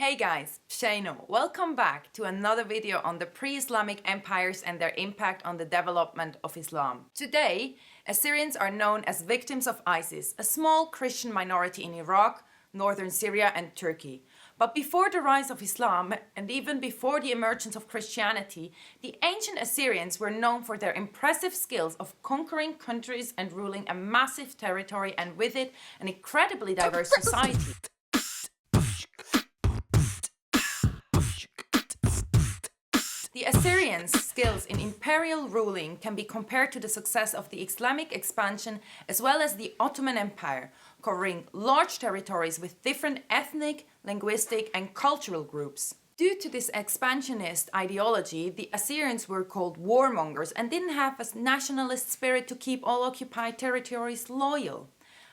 Hey guys, Shano. Welcome back to another video on the pre-Islamic empires and their impact on the development of Islam. Today, Assyrians are known as victims of ISIS, a small Christian minority in Iraq, northern Syria and Turkey. But before the rise of Islam and even before the emergence of Christianity, the ancient Assyrians were known for their impressive skills of conquering countries and ruling a massive territory, and with it an incredibly diverse society. The Assyrians' skills in imperial ruling can be compared to the success of the Islamic expansion as well as the Ottoman Empire, covering large territories with different ethnic, linguistic and cultural groups. Due to this expansionist ideology, the Assyrians were called warmongers and didn't have a nationalist spirit to keep all occupied territories loyal.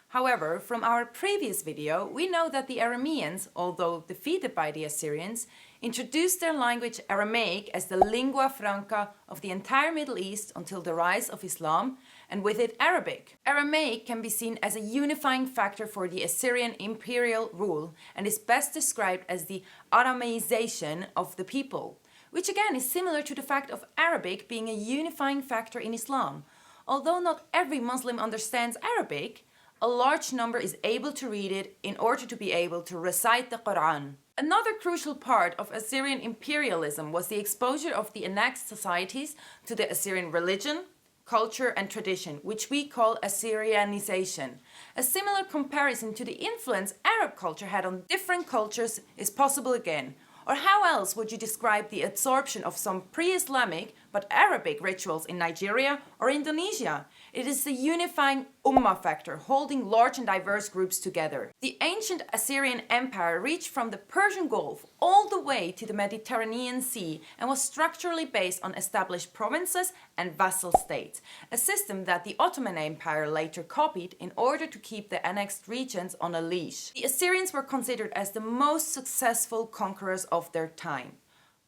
However, from our previous video, we know that the Arameans, although defeated by the Assyrians, introduced their language Aramaic as the lingua franca of the entire Middle East until the rise of Islam, and with it Arabic. Aramaic can be seen as a unifying factor for the Assyrian imperial rule and is best described as the Aramaization of the people, which again is similar to the fact of Arabic being a unifying factor in Islam. Although not every Muslim understands Arabic, a large number is able to read it in order to be able to recite the Quran. Another crucial part of Assyrian imperialism was the exposure of the annexed societies to the Assyrian religion, culture and tradition, which we call Assyrianization. A similar comparison to the influence Arab culture had on different cultures is possible again. Or how else would you describe the absorption of some pre-Islamic but Arabic rituals in Nigeria or Indonesia? It is the unifying Ummah factor, holding large and diverse groups together. The ancient Assyrian Empire reached from the Persian Gulf all the way to the Mediterranean Sea and was structurally based on established provinces and vassal states, a system that the Ottoman Empire later copied in order to keep the annexed regions on a leash. The Assyrians were considered as the most successful conquerors of their time.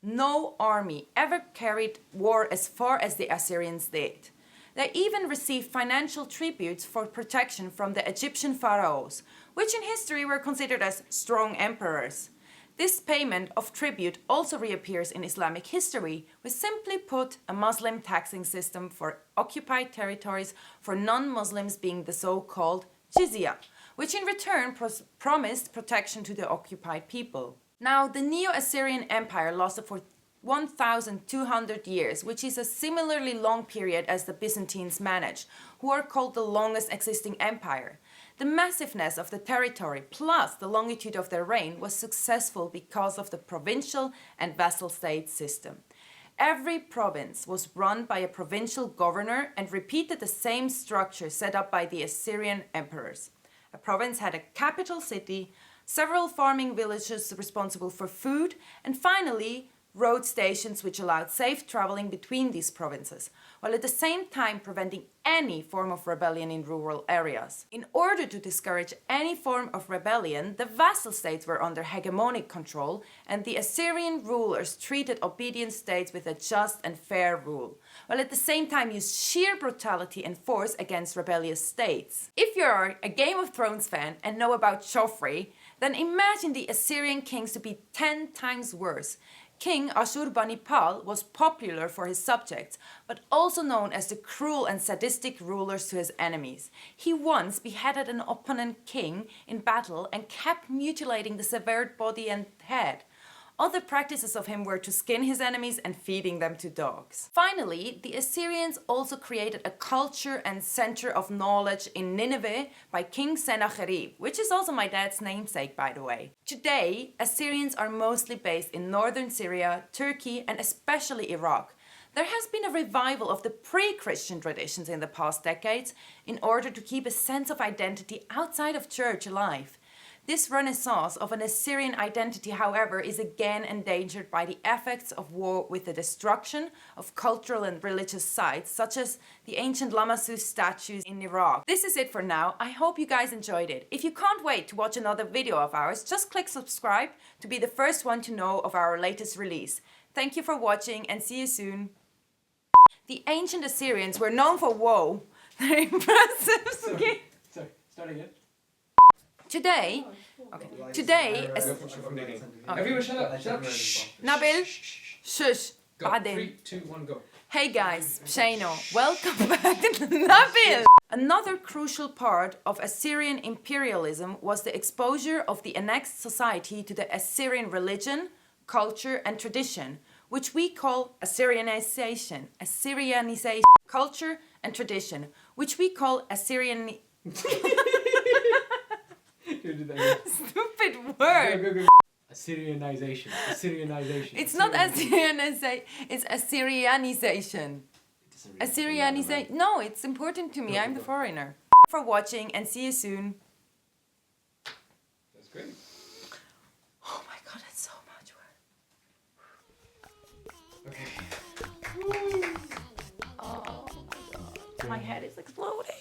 No army ever carried war as far as the Assyrians did. They even received financial tributes for protection from the Egyptian pharaohs, which in history were considered as strong emperors. This payment of tribute also reappears in Islamic history, with simply put a Muslim taxing system for occupied territories for non-Muslims being the so-called jizya, which in return promised protection to the occupied people. Now, the Neo-Assyrian Empire lasted for 1,200 years, which is a similarly long period as the Byzantines managed, who are called the longest existing empire. The massiveness of the territory plus the longitude of their reign was successful because of the provincial and vassal state system. Every province was run by a provincial governor and repeated the same structure set up by the Assyrian emperors. A province had a capital city, several farming villages responsible for food, and finally road stations which allowed safe traveling between these provinces, while at the same time preventing any form of rebellion in rural areas. In order to discourage any form of rebellion, the vassal states were under hegemonic control, and the Assyrian rulers treated obedient states with a just and fair rule, while at the same time used sheer brutality and force against rebellious states. If you are a Game of Thrones fan and know about Joffrey, then imagine the Assyrian kings to be 10 times worse. King Ashurbanipal was popular for his subjects, but also known as the cruel and sadistic rulers to his enemies. He once beheaded an opponent king in battle and kept mutilating the severed body and head. Other practices of him were to skin his enemies and feeding them to dogs. Finally, the Assyrians also created a culture and center of knowledge in Nineveh by King Sennacherib, which is also my dad's namesake, by the way. Today, Assyrians are mostly based in northern Syria, Turkey, and especially Iraq. There has been a revival of the pre-Christian traditions in the past decades in order to keep a sense of identity outside of church alive. This renaissance of an Assyrian identity, however, is again endangered by the effects of war with the destruction of cultural and religious sites, such as the ancient Lamassu statues in Iraq. This is it for now. I hope you guys enjoyed it. If you can't wait to watch another video of ours, just click subscribe to be the first one to know of our latest release. Thank you for watching and see you soon. The ancient Assyrians were known for their impressive Sorry, start again. Today, Everyone shut up. Shut up. Nabil, shush, Go. بعدين. 3, 2, 1, go. Hey guys, Shano, welcome back. Nabil! Another crucial part of Assyrian imperialism was the exposure of the annexed society to the Assyrian religion, culture, and tradition, which we call Assyrianization. Assyrianization. Culture and tradition, which we call Assyrian... Stupid word! Go. Assyrianization. It's not Assyrianization, it's Assyrianization. Assyrianization. No, it's important to me. I'm the foreigner. For watching and see you soon. That's great. Oh my god, that's so much work. Okay. Oh my god. My head is exploding.